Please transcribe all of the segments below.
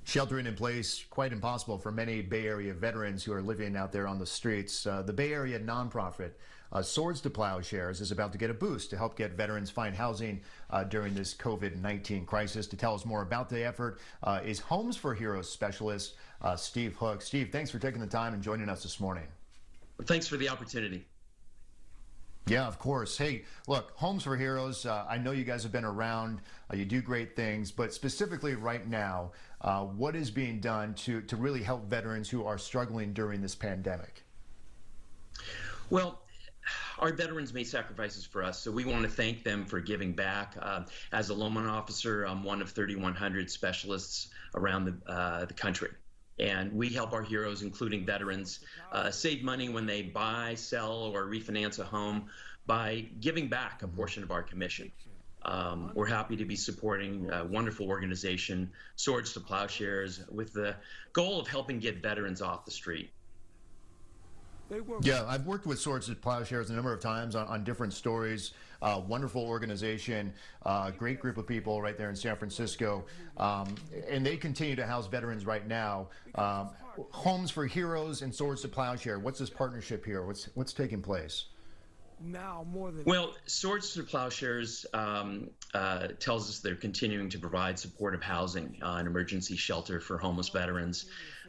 Sheltering in place, quite impossible for many Bay Area veterans who are living out there on the streets. The Bay Area nonprofit Swords to Plowshares is about to get a boost to help get veterans find housing during this COVID-19 crisis. To tell us more about the effort is Homes for Heroes specialist Steve Hook. Steve, thanks for taking the time and joining us this morning. Thanks for the opportunity. Yeah, of course. Hey, look, Homes for Heroes, I know you guys have been around, you do great things, but specifically right now, what is being done to really help veterans who are struggling during this pandemic? Well, our veterans made sacrifices for us, so we want to thank them for giving back. As a loan officer, I'm one of 3,100 specialists around the country. And we help our heroes, including veterans, save money when they buy, sell, or refinance a home by giving back a portion of our commission. We're happy to be supporting a wonderful organization, Swords to Plowshares, with the goal of helping get veterans off the street. Yeah, I've worked with Swords to Plowshares a number of times on different stories. Wonderful organization, great group of people right there in San Francisco, and they continue to house veterans right now. Homes for Heroes and Swords to Plowshare. What's this partnership here? What's taking place? Now more than well, Swords to Plowshares tells us they're continuing to provide supportive housing and emergency shelter for homeless veterans.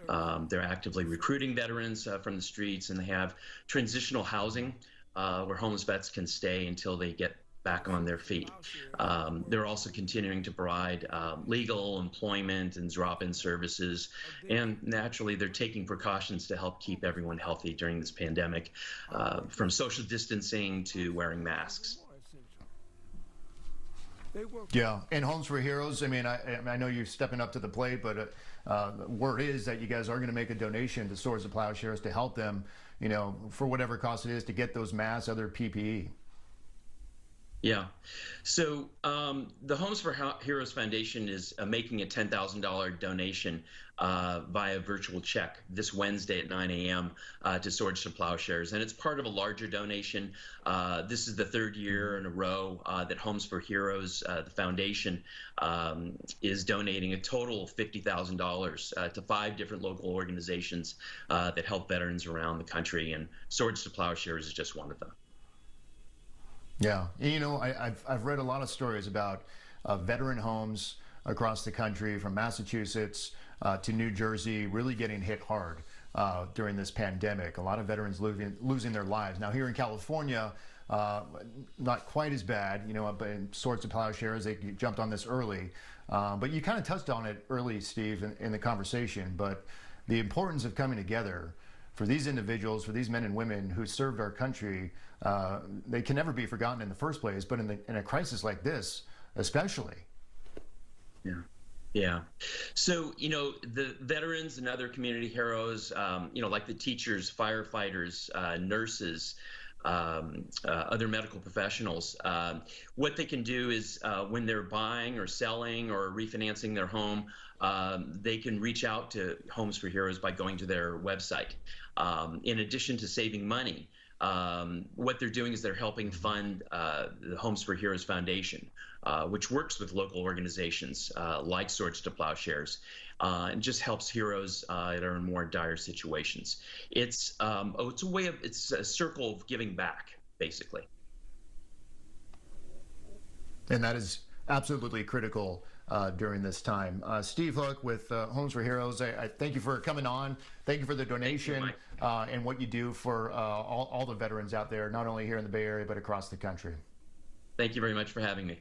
They're actively recruiting veterans from the streets, and they have transitional housing where homeless vets can stay until they get back on their feet. They're also continuing to provide legal, employment, and drop-in services. And naturally, they're taking precautions to help keep everyone healthy during this pandemic, from social distancing to wearing masks. Yeah, and Homes for Heroes, I mean, I know you're stepping up to the plate, but word is that you guys are going to make a donation to Swords to Plowshares to help them, you know, for whatever cost it is to get those masks, other PPE. Yeah. So the Homes for Heroes Foundation is making a $10,000 donation via virtual check this Wednesday at 9 a.m. To Swords to Plowshares. And it's part of a larger donation. This is the third year in a row that Homes for Heroes, the foundation, is donating a total of $50,000 to 5 different local organizations that help veterans around the country. And Swords to Plowshares is just one of them. Yeah, you know, I've read a lot of stories about veteran homes across the country, from Massachusetts to New Jersey, really getting hit hard during this pandemic. A lot of veterans losing their lives. Now here in California, not quite as bad, you know, but in Swords to Plowshares, they jumped on this early. But you kind of touched on it early, Steve, in the conversation, but the importance of coming together for these individuals, for these men and women who served our country. They can never be forgotten in the first place, but in a crisis like this, especially. Yeah. Yeah. So, you know, the veterans and other community heroes, you know, like the teachers, firefighters, nurses, other medical professionals, what they can do is when they're buying or selling or refinancing their home, they can reach out to Homes for Heroes by going to their website. In addition to saving money, what they're doing is they're helping fund the Homes for Heroes Foundation, which works with local organizations like Swords to Plowshares, and just helps heroes that are in more dire situations. It's it's a circle of giving back, basically. And that is absolutely critical during this time. Steve Hook with Homes for Heroes, I thank you for coming on. Thank you for the donation and what you do for all the veterans out there, not only here in the Bay Area, but across the country. Thank you very much for having me.